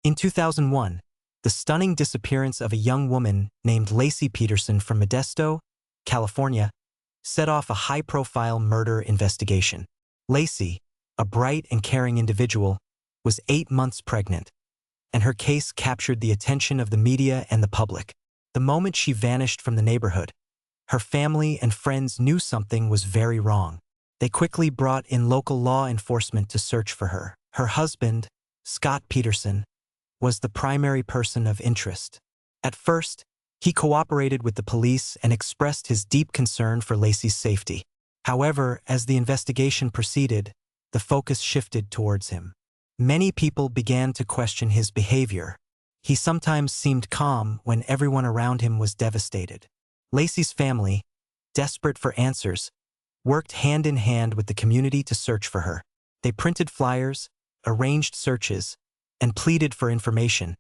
In 2001, the stunning disappearance of a young woman named Laci Peterson from Modesto, California, set off a high-profile murder investigation. Laci, a bright and caring individual, was 8 months pregnant, and her case captured the attention of the media and the public. The moment she vanished from the neighborhood, her family and friends knew something was very wrong. They quickly brought in local law enforcement to search for her. Her husband, Scott Peterson, was the primary person of interest. At first, he cooperated with the police and expressed his deep concern for Laci's safety. However, as the investigation proceeded, the focus shifted towards him. Many people began to question his behavior. He sometimes seemed calm when everyone around him was devastated. Laci's family, desperate for answers, worked hand in hand with the community to search for her. They printed flyers, arranged searches, and pleaded for information,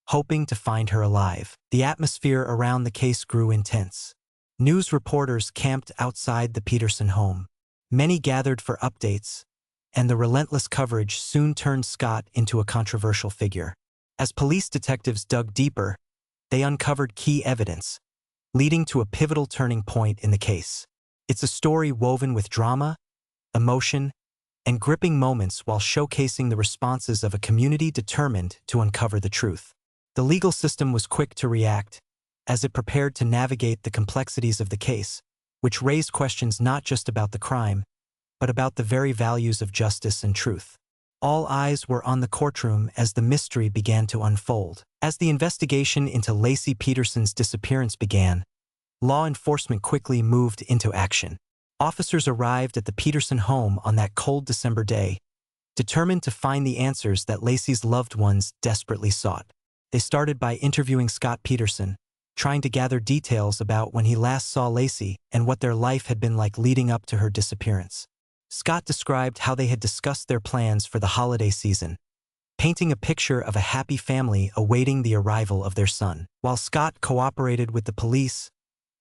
hoping to find her alive. The atmosphere around the case grew intense. News reporters camped outside the Peterson home. Many gathered for updates, and the relentless coverage soon turned Scott into a controversial figure. As police detectives dug deeper, they uncovered key evidence, leading to a pivotal turning point in the case. It's a story woven with drama, emotion, and gripping moments while showcasing the responses of a community determined to uncover the truth. The legal system was quick to react, as it prepared to navigate the complexities of the case, which raised questions not just about the crime, but about the very values of justice and truth. All eyes were on the courtroom as the mystery began to unfold. As the investigation into Laci Peterson's disappearance began, law enforcement quickly moved into action. Officers arrived at the Peterson home on that cold December day, determined to find the answers that Laci's loved ones desperately sought. They started by interviewing Scott Peterson, trying to gather details about when he last saw Laci and what their life had been like leading up to her disappearance. Scott described how they had discussed their plans for the holiday season, painting a picture of a happy family awaiting the arrival of their son. While Scott cooperated with the police,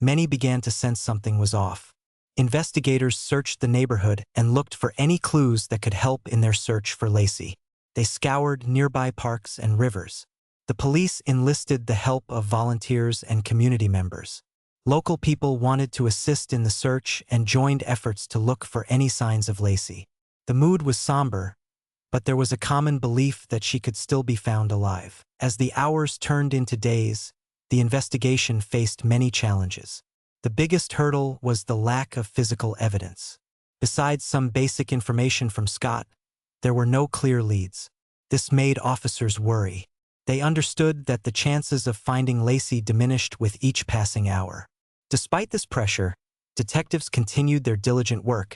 many began to sense something was off. Investigators searched the neighborhood and looked for any clues that could help in their search for Laci. They scoured nearby parks and rivers. The police enlisted the help of volunteers and community members. Local people wanted to assist in the search and joined efforts to look for any signs of Laci. The mood was somber, but there was a common belief that she could still be found alive. As the hours turned into days, the investigation faced many challenges. The biggest hurdle was the lack of physical evidence. Besides some basic information from Scott, there were no clear leads. This made officers worry. They understood that the chances of finding Laci diminished with each passing hour. Despite this pressure, detectives continued their diligent work,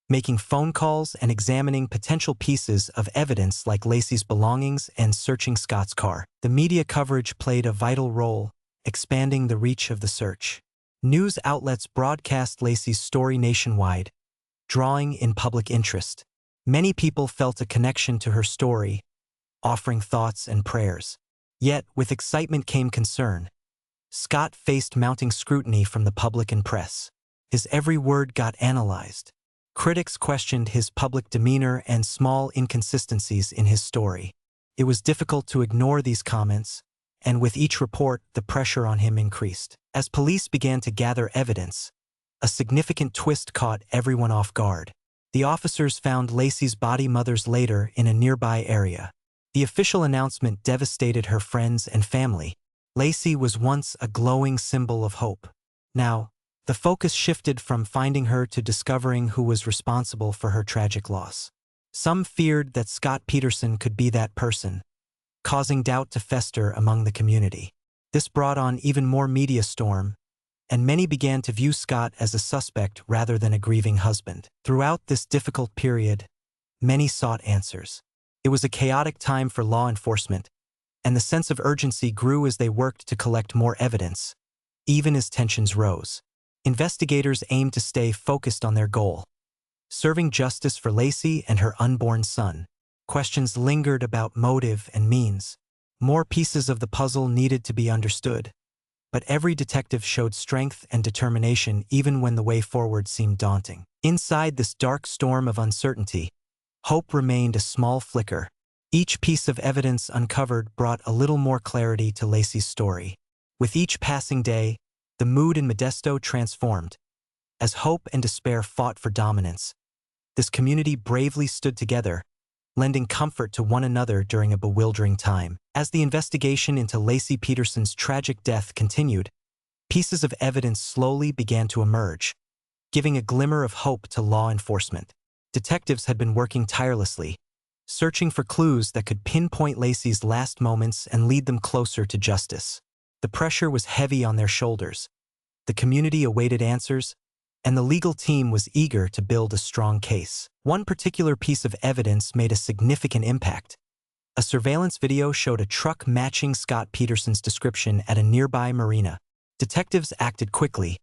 making phone calls and examining potential pieces of evidence like Laci's belongings and searching Scott's car. The media coverage played a vital role, expanding the reach of the search. News outlets broadcast Laci's story nationwide, drawing in public interest. Many people felt a connection to her story, offering thoughts and prayers. Yet, with excitement came concern. Scott faced mounting scrutiny from the public and press. His every word got analyzed. Critics questioned his public demeanor and small inconsistencies in his story. It was difficult to ignore these comments, and with each report, the pressure on him increased. As police began to gather evidence, a significant twist caught everyone off guard. The officers found Laci's body months later in a nearby area. The official announcement devastated her friends and family. Laci was once a glowing symbol of hope. Now, the focus shifted from finding her to discovering who was responsible for her tragic loss. Some feared that Scott Peterson could be that person, causing doubt to fester among the community. This brought on even more media storm, and many began to view Scott as a suspect rather than a grieving husband. Throughout this difficult period, many sought answers. It was a chaotic time for law enforcement, and the sense of urgency grew as they worked to collect more evidence, even as tensions rose. Investigators aimed to stay focused on their goal, serving justice for Laci and her unborn son. Questions lingered about motive and means. More pieces of the puzzle needed to be understood, but every detective showed strength and determination even when the way forward seemed daunting. Inside this dark storm of uncertainty, hope remained a small flicker. Each piece of evidence uncovered brought a little more clarity to Laci's story. With each passing day, the mood in Modesto transformed. As hope and despair fought for dominance, this community bravely stood together, lending comfort to one another during a bewildering time. As the investigation into Laci Peterson's tragic death continued, pieces of evidence slowly began to emerge, giving a glimmer of hope to law enforcement. Detectives had been working tirelessly, searching for clues that could pinpoint Laci's last moments and lead them closer to justice. The pressure was heavy on their shoulders. The community awaited answers, and the legal team was eager to build a strong case. One particular piece of evidence made a significant impact. A surveillance video showed a truck matching Scott Peterson's description at a nearby marina. Detectives acted quickly,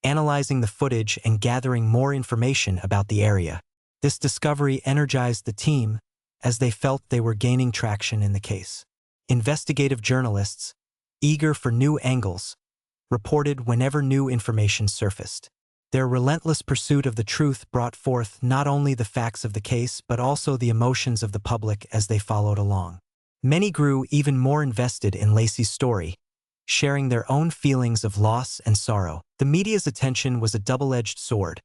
analyzing the footage and gathering more information about the area. This discovery energized the team, as they felt they were gaining traction in the case. Investigative journalists, eager for new angles, reported whenever new information surfaced. Their relentless pursuit of the truth brought forth not only the facts of the case but also the emotions of the public as they followed along. Many grew even more invested in Laci's story, sharing their own feelings of loss and sorrow. The media's attention was a double-edged sword.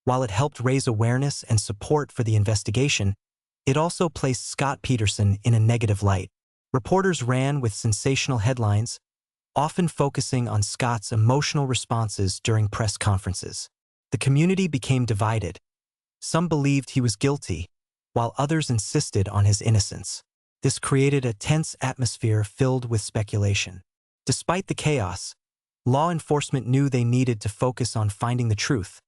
While it helped raise awareness and support for the investigation, it also placed Scott Peterson in a negative light. Reporters ran with sensational headlines, often focusing on Scott's emotional responses during press conferences. The community became divided. Some believed he was guilty, while others insisted on his innocence. This created a tense atmosphere filled with speculation. Despite the chaos, law enforcement knew they needed to focus on finding the truth,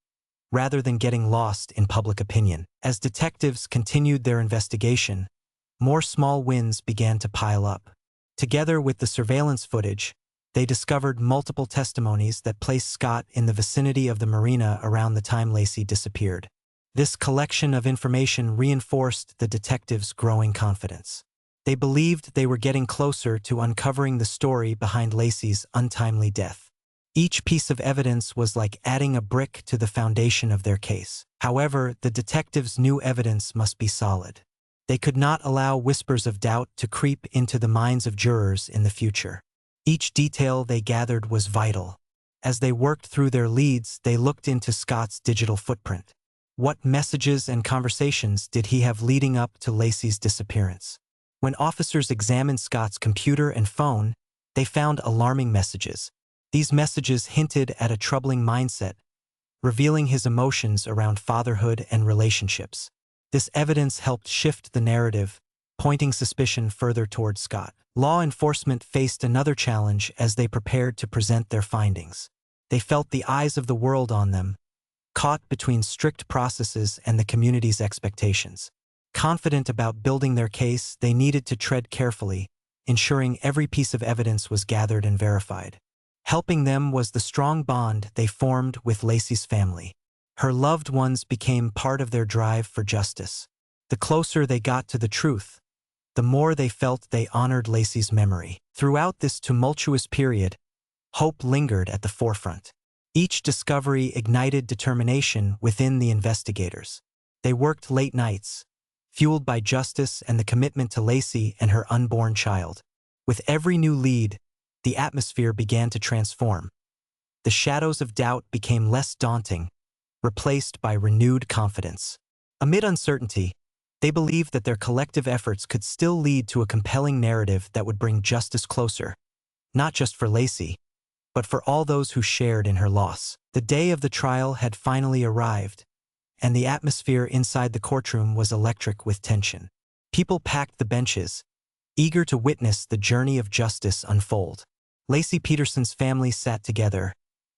rather than getting lost in public opinion. As detectives continued their investigation, more small wins began to pile up. Together with the surveillance footage, they discovered multiple testimonies that placed Scott in the vicinity of the marina around the time Laci disappeared. This collection of information reinforced the detectives' growing confidence. They believed they were getting closer to uncovering the story behind Laci's untimely death. Each piece of evidence was like adding a brick to the foundation of their case. However, the detectives knew evidence must be solid. They could not allow whispers of doubt to creep into the minds of jurors in the future. Each detail they gathered was vital. As they worked through their leads, they looked into Scott's digital footprint. What messages and conversations did he have leading up to Laci's disappearance? When officers examined Scott's computer and phone, they found alarming messages. These messages hinted at a troubling mindset, revealing his emotions around fatherhood and relationships. This evidence helped shift the narrative, pointing suspicion further toward Scott. Law enforcement faced another challenge as they prepared to present their findings. They felt the eyes of the world on them, caught between strict processes and the community's expectations. Confident about building their case, they needed to tread carefully, ensuring every piece of evidence was gathered and verified. Helping them was the strong bond they formed with Laci's family. Her loved ones became part of their drive for justice. The closer they got to the truth, the more they felt they honored Laci's memory. Throughout this tumultuous period, hope lingered at the forefront. Each discovery ignited determination within the investigators. They worked late nights, fueled by justice and the commitment to Laci and her unborn child. With every new lead, the atmosphere began to transform. The shadows of doubt became less daunting, replaced by renewed confidence. Amid uncertainty, they believed that their collective efforts could still lead to a compelling narrative that would bring justice closer, not just for Laci, but for all those who shared in her loss. The day of the trial had finally arrived, and the atmosphere inside the courtroom was electric with tension. People packed the benches, eager to witness the journey of justice unfold. Laci Peterson's family sat together,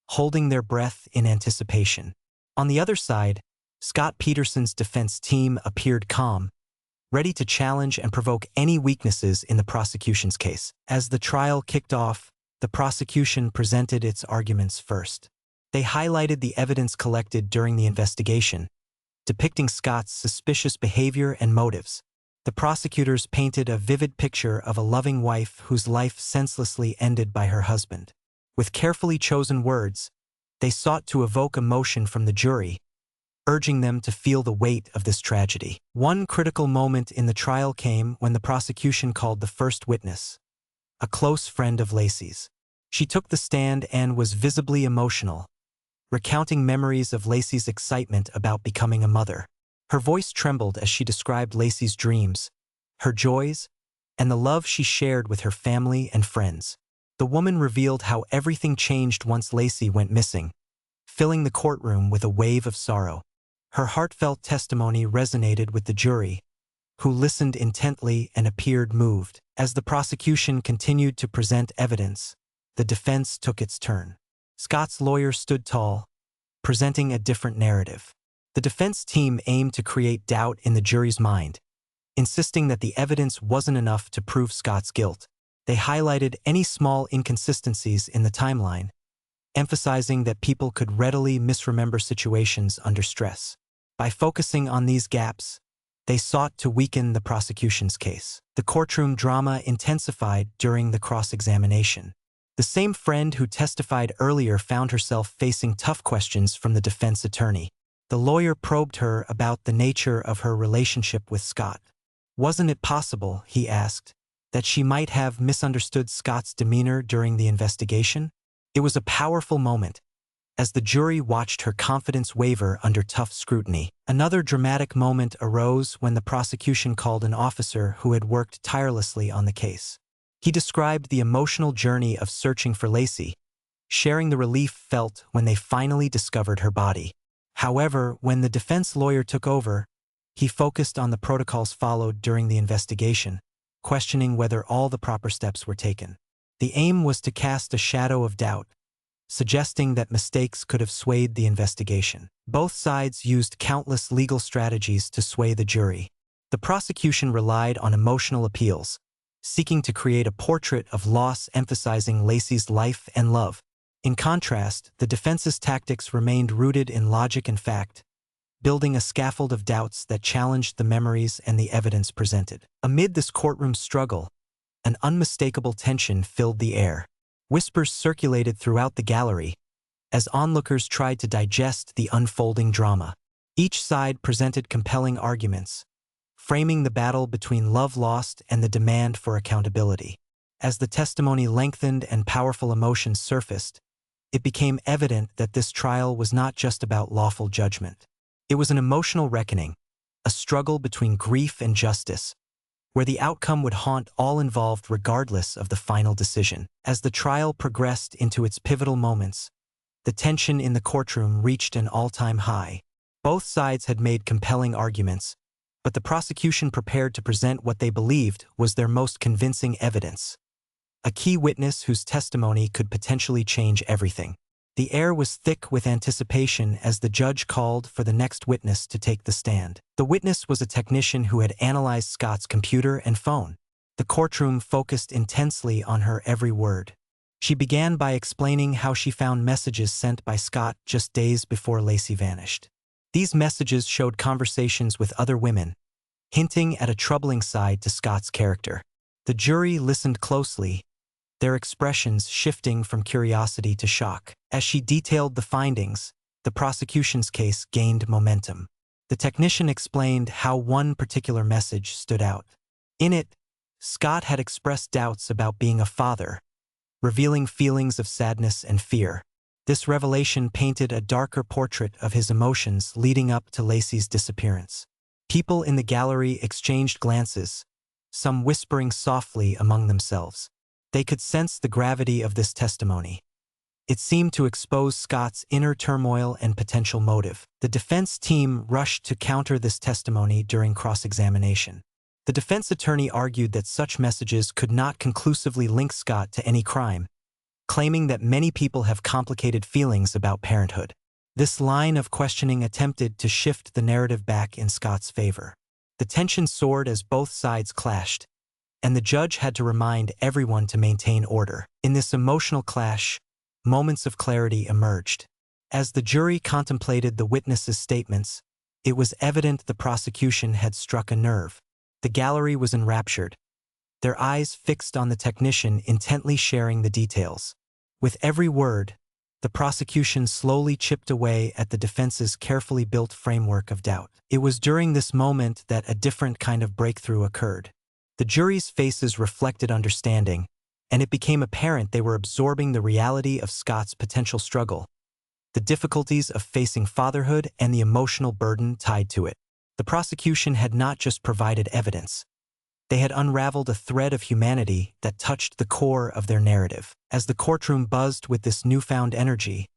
holding their breath in anticipation. On the other side, Scott Peterson's defense team appeared calm, ready to challenge and provoke any weaknesses in the prosecution's case. As the trial kicked off, the prosecution presented its arguments first. They highlighted the evidence collected during the investigation, depicting Scott's suspicious behavior and motives. The prosecutors painted a vivid picture of a loving wife whose life senselessly ended by her husband. With carefully chosen words, they sought to evoke emotion from the jury, urging them to feel the weight of this tragedy. One critical moment in the trial came when the prosecution called the first witness, a close friend of Laci's. She took the stand and was visibly emotional, recounting memories of Laci's excitement about becoming a mother. Her voice trembled as she described Laci's dreams, her joys, and the love she shared with her family and friends. The woman revealed how everything changed once Laci went missing, filling the courtroom with a wave of sorrow. Her heartfelt testimony resonated with the jury, who listened intently and appeared moved. As the prosecution continued to present evidence, the defense took its turn. Scott's lawyer stood tall, presenting a different narrative. The defense team aimed to create doubt in the jury's mind, insisting that the evidence wasn't enough to prove Scott's guilt. They highlighted any small inconsistencies in the timeline, emphasizing that people could readily misremember situations under stress. By focusing on these gaps, they sought to weaken the prosecution's case. The courtroom drama intensified during the cross-examination. The same friend who testified earlier found herself facing tough questions from the defense attorney. The lawyer probed her about the nature of her relationship with Scott. Wasn't it possible, he asked, that she might have misunderstood Scott's demeanor during the investigation? It was a powerful moment, as the jury watched her confidence waver under tough scrutiny. Another dramatic moment arose when the prosecution called an officer who had worked tirelessly on the case. He described the emotional journey of searching for Laci, sharing the relief felt when they finally discovered her body. However, when the defense lawyer took over, he focused on the protocols followed during the investigation, questioning whether all the proper steps were taken. The aim was to cast a shadow of doubt, suggesting that mistakes could have swayed the investigation. Both sides used countless legal strategies to sway the jury. The prosecution relied on emotional appeals, seeking to create a portrait of loss emphasizing Laci's life and love. In contrast, the defense's tactics remained rooted in logic and fact, building a scaffold of doubts that challenged the memories and the evidence presented. Amid this courtroom struggle, an unmistakable tension filled the air. Whispers circulated throughout the gallery as onlookers tried to digest the unfolding drama. Each side presented compelling arguments, framing the battle between love lost and the demand for accountability. As the testimony lengthened and powerful emotions surfaced, it became evident that this trial was not just about lawful judgment. It was an emotional reckoning, a struggle between grief and justice, where the outcome would haunt all involved regardless of the final decision. As the trial progressed into its pivotal moments, the tension in the courtroom reached an all-time high. Both sides had made compelling arguments, but the prosecution prepared to present what they believed was their most convincing evidence, a key witness whose testimony could potentially change everything. The air was thick with anticipation as the judge called for the next witness to take the stand. The witness was a technician who had analyzed Scott's computer and phone. The courtroom focused intensely on her every word. She began by explaining how she found messages sent by Scott just days before Laci vanished. These messages showed conversations with other women, hinting at a troubling side to Scott's character. The jury listened closely, their expressions shifting from curiosity to shock. As she detailed the findings, the prosecution's case gained momentum. The technician explained how one particular message stood out. In it, Scott had expressed doubts about being a father, revealing feelings of sadness and fear. This revelation painted a darker portrait of his emotions leading up to Laci's disappearance. People in the gallery exchanged glances, some whispering softly among themselves. They could sense the gravity of this testimony. It seemed to expose Scott's inner turmoil and potential motive. The defense team rushed to counter this testimony during cross-examination. The defense attorney argued that such messages could not conclusively link Scott to any crime, claiming that many people have complicated feelings about parenthood. This line of questioning attempted to shift the narrative back in Scott's favor. The tension soared as both sides clashed, and the judge had to remind everyone to maintain order. In this emotional clash, moments of clarity emerged. As the jury contemplated the witnesses' statements, it was evident the prosecution had struck a nerve. The gallery was enraptured, their eyes fixed on the technician intently sharing the details. With every word, The prosecution slowly chipped away at the defense's carefully built framework of doubt. It was during this moment that a different kind of breakthrough occurred. The jury's faces reflected understanding, and it became apparent they were absorbing the reality of Scott's potential struggle, the difficulties of facing fatherhood and the emotional burden tied to it. The prosecution had not just provided evidence. They had unraveled a thread of humanity that touched the core of their narrative. As the courtroom buzzed with this newfound energy,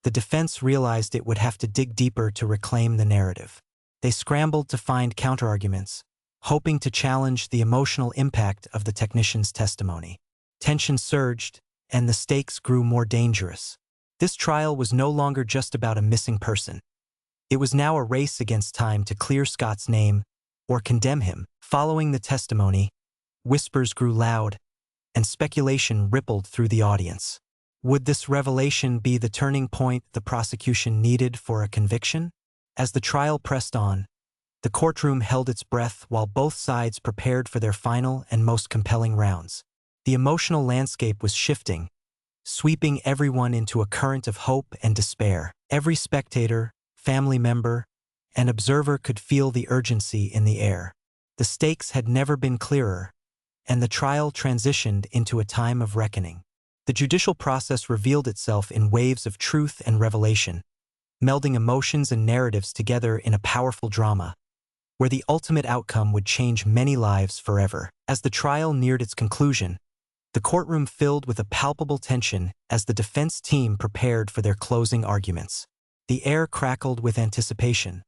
the defense realized it would have to dig deeper to reclaim the narrative. They scrambled to find counterarguments, hoping to challenge the emotional impact of the technician's testimony. Tension surged, and the stakes grew more dangerous. This trial was no longer just about a missing person. It was now a race against time to clear Scott's name or condemn him. Following the testimony, whispers grew loud, and speculation rippled through the audience. Would this revelation be the turning point the prosecution needed for a conviction? As the trial pressed on, the courtroom held its breath while both sides prepared for their final and most compelling rounds. The emotional landscape was shifting, sweeping everyone into a current of hope and despair. Every spectator, family member, and observer could feel the urgency in the air. The stakes had never been clearer, and the trial transitioned into a time of reckoning. The judicial process revealed itself in waves of truth and revelation, melding emotions and narratives together in a powerful drama, where the ultimate outcome would change many lives forever. As the trial neared its conclusion, the courtroom filled with a palpable tension as the defense team prepared for their closing arguments. The air crackled with anticipation.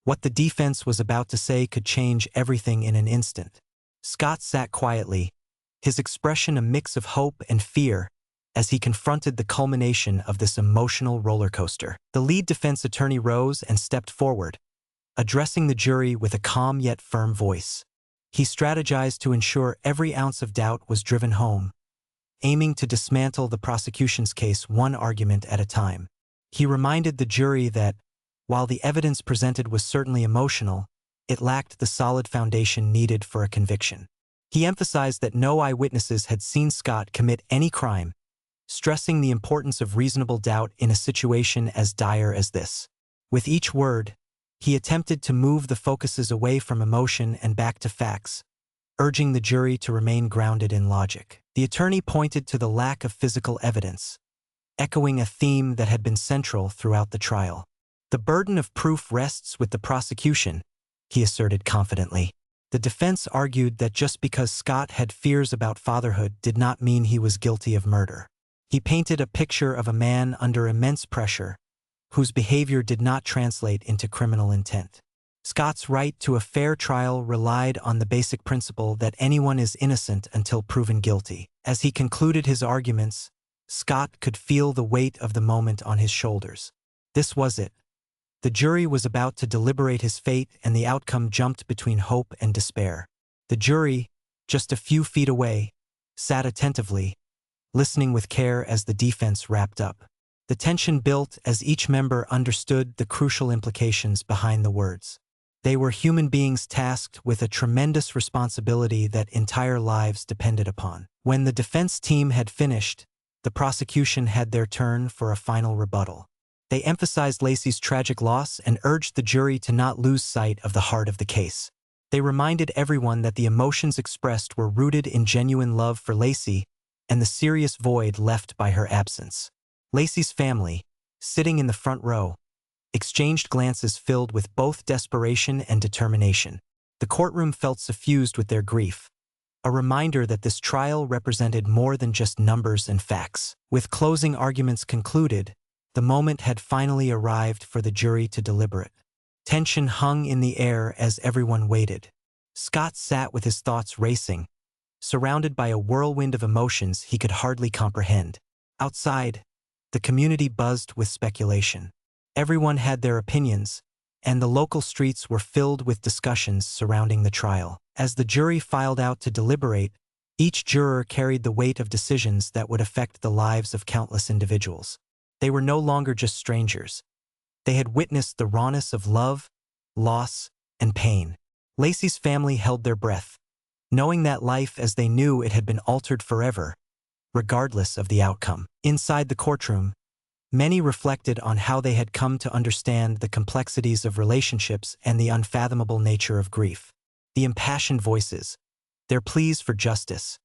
What the defense was about to say could change everything in an instant. Scott sat quietly, his expression a mix of hope and fear as he confronted the culmination of this emotional roller coaster. The lead defense attorney rose and stepped forward, addressing the jury with a calm yet firm voice. He strategized to ensure every ounce of doubt was driven home, aiming to dismantle the prosecution's case one argument at a time. He reminded the jury that, while the evidence presented was certainly emotional, it lacked the solid foundation needed for a conviction. He emphasized that no eyewitnesses had seen Scott commit any crime, stressing the importance of reasonable doubt in a situation as dire as this. With each word, he attempted to move the focuses away from emotion and back to facts, urging the jury to remain grounded in logic. The attorney pointed to the lack of physical evidence, echoing a theme that had been central throughout the trial. The burden of proof rests with the prosecution, he asserted confidently. The defense argued that just because Scott had fears about fatherhood did not mean he was guilty of murder. He painted a picture of a man under immense pressure, whose behavior did not translate into criminal intent. Scott's right to a fair trial relied on the basic principle that anyone is innocent until proven guilty. As he concluded his arguments, Scott could feel the weight of the moment on his shoulders. This was it. The jury was about to deliberate his fate, and the outcome jumped between hope and despair. The jury, just a few feet away, sat attentively, listening with care as the defense wrapped up. The tension built as each member understood the crucial implications behind the words. They were human beings tasked with a tremendous responsibility that entire lives depended upon. When the defense team had finished, the prosecution had their turn for a final rebuttal. They emphasized Laci's tragic loss and urged the jury to not lose sight of the heart of the case. They reminded everyone that the emotions expressed were rooted in genuine love for Laci and the serious void left by her absence. Laci's family, sitting in the front row, exchanged glances filled with both desperation and determination. The courtroom felt suffused with their grief, a reminder that this trial represented more than just numbers and facts. With closing arguments concluded, the moment had finally arrived for the jury to deliberate. Tension hung in the air as everyone waited. Scott sat with his thoughts racing, surrounded by a whirlwind of emotions he could hardly comprehend. Outside, the community buzzed with speculation. Everyone had their opinions, and the local streets were filled with discussions surrounding the trial. As the jury filed out to deliberate, each juror carried the weight of decisions that would affect the lives of countless individuals. They were no longer just strangers. They had witnessed the rawness of love, loss, and pain. Laci's family held their breath, knowing that life as they knew it had been altered forever, regardless of the outcome. Inside the courtroom, Many reflected on how they had come to understand the complexities of relationships and the unfathomable nature of grief. The impassioned voices, their pleas for justice,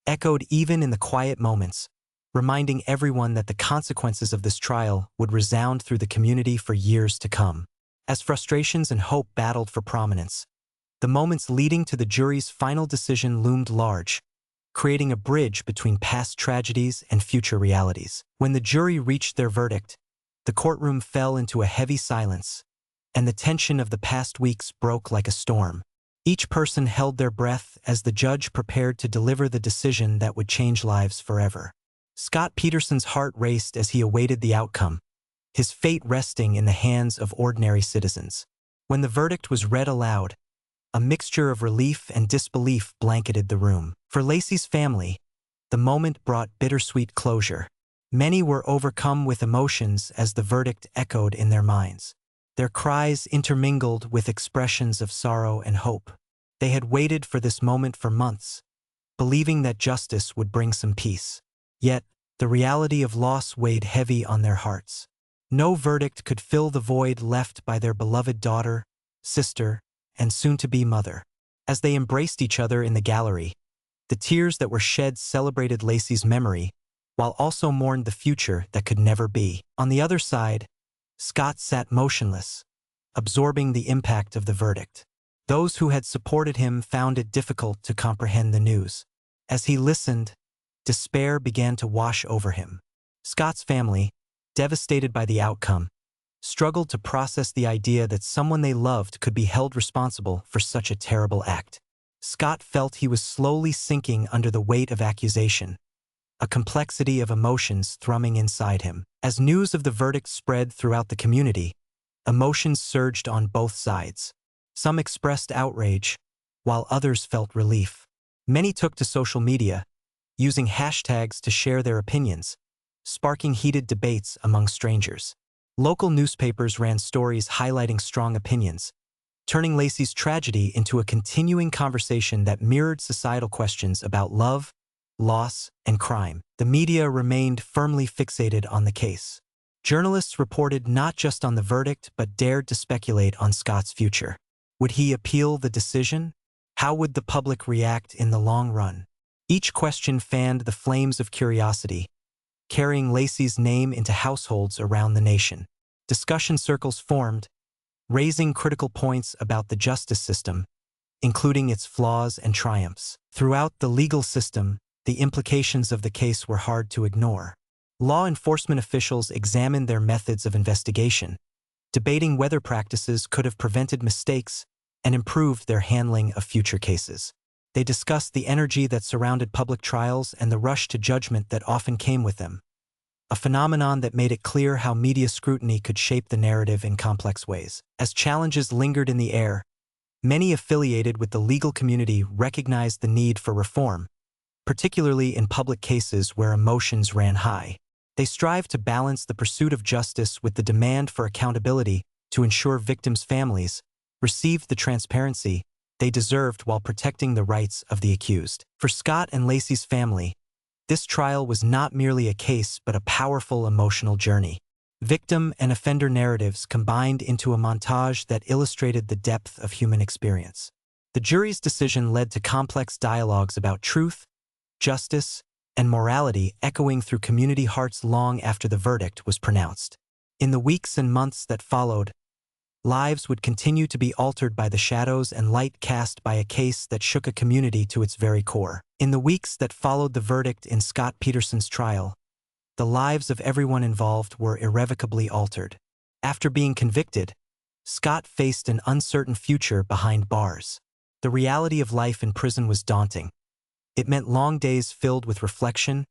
echoed even in the quiet moments, reminding everyone that the consequences of this trial would resound through the community for years to come. As frustrations and hope battled for prominence, the moments leading to the jury's final decision loomed large, creating a bridge between past tragedies and future realities. When the jury reached their verdict, the courtroom fell into a heavy silence, and the tension of the past weeks broke like a storm. Each person held their breath as the judge prepared to deliver the decision that would change lives forever. Scott Peterson's heart raced as he awaited the outcome, his fate resting in the hands of ordinary citizens. When the verdict was read aloud, a mixture of relief and disbelief blanketed the room. For Laci's family, the moment brought bittersweet closure. Many were overcome with emotions as the verdict echoed in their minds. Their cries intermingled with expressions of sorrow and hope. They had waited for this moment for months, believing that justice would bring some peace. Yet, the reality of loss weighed heavy on their hearts. No verdict could fill the void left by their beloved daughter, sister, and soon-to-be mother. As they embraced each other in the gallery, the tears that were shed celebrated Laci's memory, while also mourned the future that could never be. On the other side, Scott sat motionless, absorbing the impact of the verdict. Those who had supported him found it difficult to comprehend the news. As he listened, despair began to wash over him. Scott's family, devastated by the outcome, struggled to process the idea that someone they loved could be held responsible for such a terrible act. Scott felt he was slowly sinking under the weight of accusation, a complexity of emotions thrumming inside him. As news of the verdict spread throughout the community, emotions surged on both sides. Some expressed outrage, while others felt relief. Many took to social media, using hashtags to share their opinions, sparking heated debates among strangers. Local newspapers ran stories highlighting strong opinions, turning Laci's tragedy into a continuing conversation that mirrored societal questions about love, loss, and crime. The media remained firmly fixated on the case. Journalists reported not just on the verdict but dared to speculate on Scott's future. Would he appeal the decision? How would the public react in the long run? Each question fanned the flames of curiosity, carrying Laci's name into households around the nation. Discussion circles formed, raising critical points about the justice system, including its flaws and triumphs. Throughout the legal system, the implications of the case were hard to ignore. Law enforcement officials examined their methods of investigation, debating whether practices could have prevented mistakes and improved their handling of future cases. They discussed the energy that surrounded public trials and the rush to judgment that often came with them, a phenomenon that made it clear how media scrutiny could shape the narrative in complex ways. As challenges lingered in the air, many affiliated with the legal community recognized the need for reform, particularly in public cases where emotions ran high. They strived to balance the pursuit of justice with the demand for accountability to ensure victims' families received the transparency they deserved while protecting the rights of the accused. For Scott and Laci's family, this trial was not merely a case but a powerful emotional journey. Victim and offender narratives combined into a montage that illustrated the depth of human experience. The jury's decision led to complex dialogues about truth, justice, and morality echoing through community hearts long after the verdict was pronounced. In the weeks and months that followed, lives would continue to be altered by the shadows and light cast by a case that shook a community to its very core. In the weeks that followed the verdict in Scott Peterson's trial, the lives of everyone involved were irrevocably altered. After being convicted, Scott faced an uncertain future behind bars. The reality of life in prison was daunting. It meant long days filled with reflection,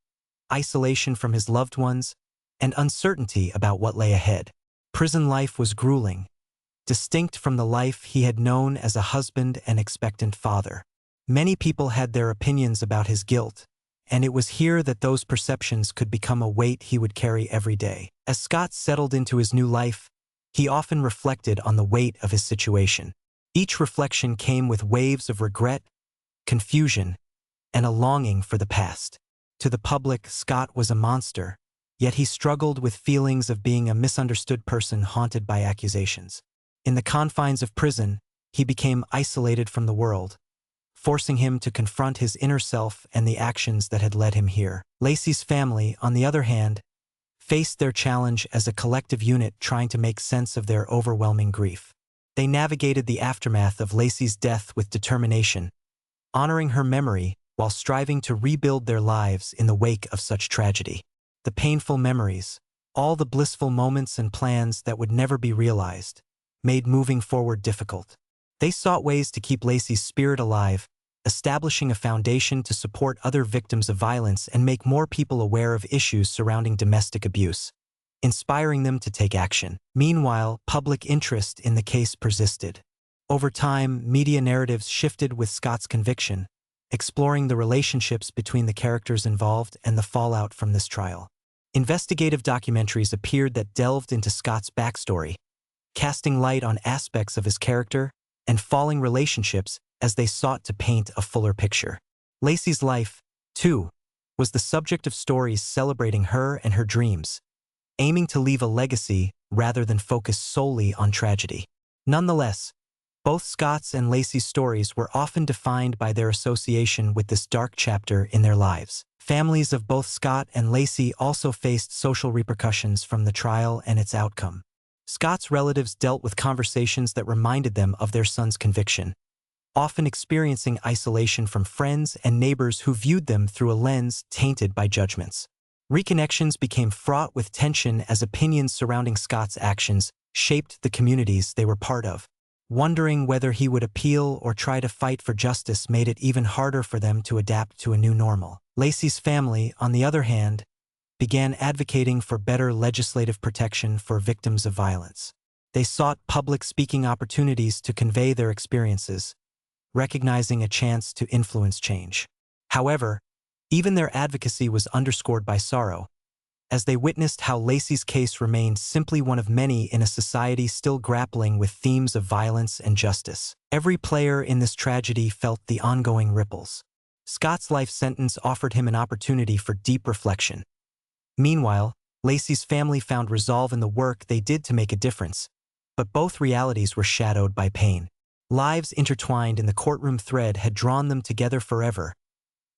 isolation from his loved ones, and uncertainty about what lay ahead. Prison life was grueling, distinct from the life he had known as a husband and expectant father. Many people had their opinions about his guilt, and it was here that those perceptions could become a weight he would carry every day. As Scott settled into his new life, he often reflected on the weight of his situation. Each reflection came with waves of regret, confusion, and a longing for the past. To the public, Scott was a monster, yet he struggled with feelings of being a misunderstood person haunted by accusations. In the confines of prison, he became isolated from the world, forcing him to confront his inner self and the actions that had led him here. Laci's family, on the other hand, faced their challenge as a collective unit trying to make sense of their overwhelming grief. They navigated the aftermath of Laci's death with determination, honoring her memory while striving to rebuild their lives in the wake of such tragedy. The painful memories, all the blissful moments and plans that would never be realized, made moving forward difficult. They sought ways to keep Laci's spirit alive, establishing a foundation to support other victims of violence and make more people aware of issues surrounding domestic abuse, inspiring them to take action. Meanwhile, public interest in the case persisted. Over time, media narratives shifted with Scott's conviction, exploring the relationships between the characters involved and the fallout from this trial. Investigative documentaries appeared that delved into Scott's backstory, casting light on aspects of his character and falling relationships as they sought to paint a fuller picture. Laci's life, too, was the subject of stories celebrating her and her dreams, aiming to leave a legacy rather than focus solely on tragedy. Nonetheless, both Scott's and Laci's stories were often defined by their association with this dark chapter in their lives. Families of both Scott and Laci also faced social repercussions from the trial and its outcome. Scott's relatives dealt with conversations that reminded them of their son's conviction, often experiencing isolation from friends and neighbors who viewed them through a lens tainted by judgments. Reconnections became fraught with tension as opinions surrounding Scott's actions shaped the communities they were part of. Wondering whether he would appeal or try to fight for justice made it even harder for them to adapt to a new normal. Laci's family, on the other hand, began advocating for better legislative protection for victims of violence. They sought public speaking opportunities to convey their experiences, recognizing a chance to influence change. However, even their advocacy was underscored by sorrow, as they witnessed how Laci's case remained simply one of many in a society still grappling with themes of violence and justice. Every player in this tragedy felt the ongoing ripples. Scott's life sentence offered him an opportunity for deep reflection. Meanwhile, Laci's family found resolve in the work they did to make a difference, but both realities were shadowed by pain. Lives intertwined in the courtroom thread had drawn them together forever,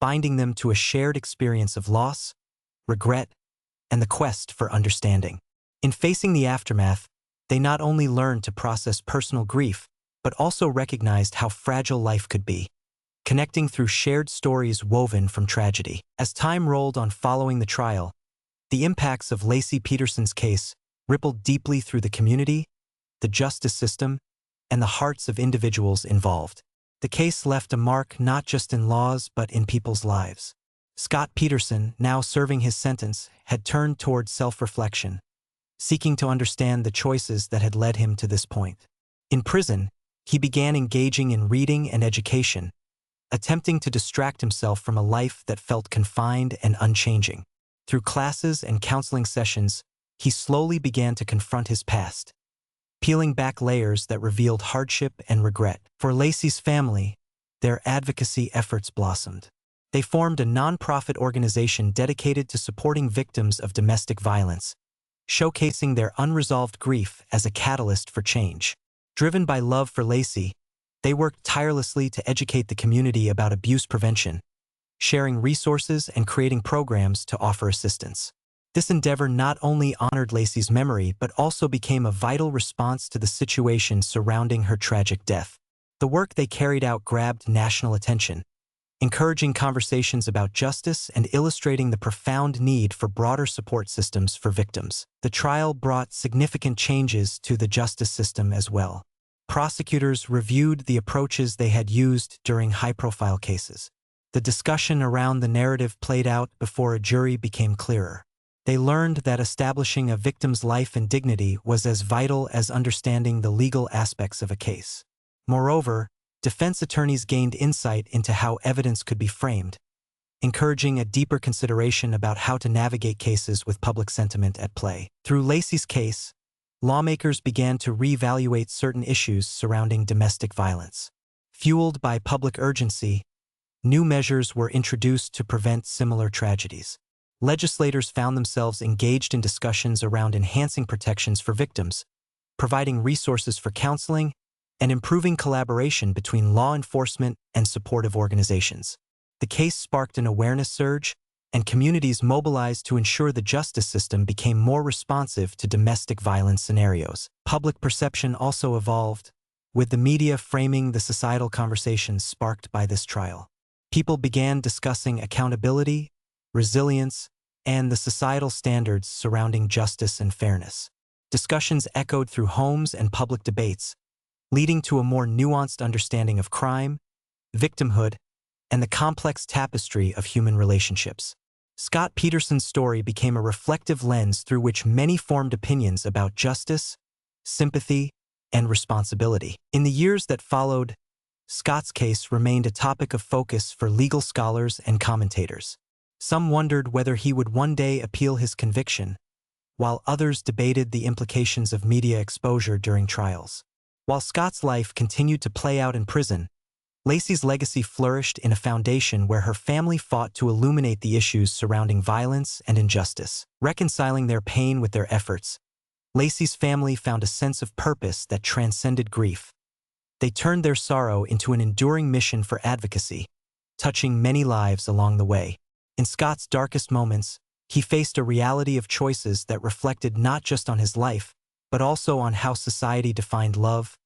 binding them to a shared experience of loss, regret, and the quest for understanding. In facing the aftermath, they not only learned to process personal grief, but also recognized how fragile life could be, connecting through shared stories woven from tragedy. As time rolled on following the trial, the impacts of Laci Peterson's case rippled deeply through the community, the justice system, and the hearts of individuals involved. The case left a mark not just in laws but in people's lives. Scott Peterson, now serving his sentence, had turned toward self-reflection, seeking to understand the choices that had led him to this point. In prison, he began engaging in reading and education, attempting to distract himself from a life that felt confined and unchanging. Through classes and counseling sessions, he slowly began to confront his past, peeling back layers that revealed hardship and regret. For Laci's family, their advocacy efforts blossomed. They formed a nonprofit organization dedicated to supporting victims of domestic violence, showcasing their unresolved grief as a catalyst for change. Driven by love for Laci, they worked tirelessly to educate the community about abuse prevention, sharing resources and creating programs to offer assistance. This endeavor not only honored Laci's memory but also became a vital response to the situation surrounding her tragic death. The work they carried out grabbed national attention, encouraging conversations about justice and illustrating the profound need for broader support systems for victims. The trial brought significant changes to the justice system as well. Prosecutors reviewed the approaches they had used during high-profile cases. The discussion around the narrative played out before a jury became clearer. They learned that establishing a victim's life and dignity was as vital as understanding the legal aspects of a case. Moreover, defense attorneys gained insight into how evidence could be framed, encouraging a deeper consideration about how to navigate cases with public sentiment at play. Through Laci's case, lawmakers began to reevaluate certain issues surrounding domestic violence. Fueled by public urgency, new measures were introduced to prevent similar tragedies. legislators found themselves engaged in discussions around enhancing protections for victims, providing resources for counseling, and improving collaboration between law enforcement and supportive organizations. The case sparked an awareness surge, and communities mobilized to ensure the justice system became more responsive to domestic violence scenarios. Public perception also evolved, with the media framing the societal conversations sparked by this trial. People began discussing accountability, resilience, and the societal standards surrounding justice and fairness. Discussions echoed through homes and public debates, leading to a more nuanced understanding of crime, victimhood, and the complex tapestry of human relationships. Scott Peterson's story became a reflective lens through which many formed opinions about justice, sympathy, and responsibility. In the years that followed, Scott's case remained a topic of focus for legal scholars and commentators. Some wondered whether he would one day appeal his conviction, while others debated the implications of media exposure during trials. While Scott's life continued to play out in prison, Laci's legacy flourished in a foundation where her family fought to illuminate the issues surrounding violence and injustice. Reconciling their pain with their efforts, Laci's family found a sense of purpose that transcended grief. They turned their sorrow into an enduring mission for advocacy, touching many lives along the way. In Scott's darkest moments, he faced a reality of choices that reflected not just on his life, but also on how society defined love,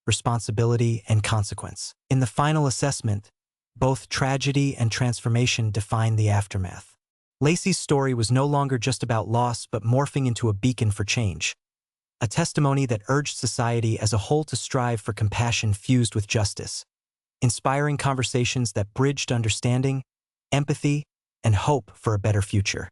responsibility, and consequence. In the final assessment, both tragedy and transformation defined the aftermath. Laci's story was no longer just about loss but morphing into a beacon for change, a testimony that urged society as a whole to strive for compassion fused with justice, inspiring conversations that bridged understanding, empathy, and hope for a better future.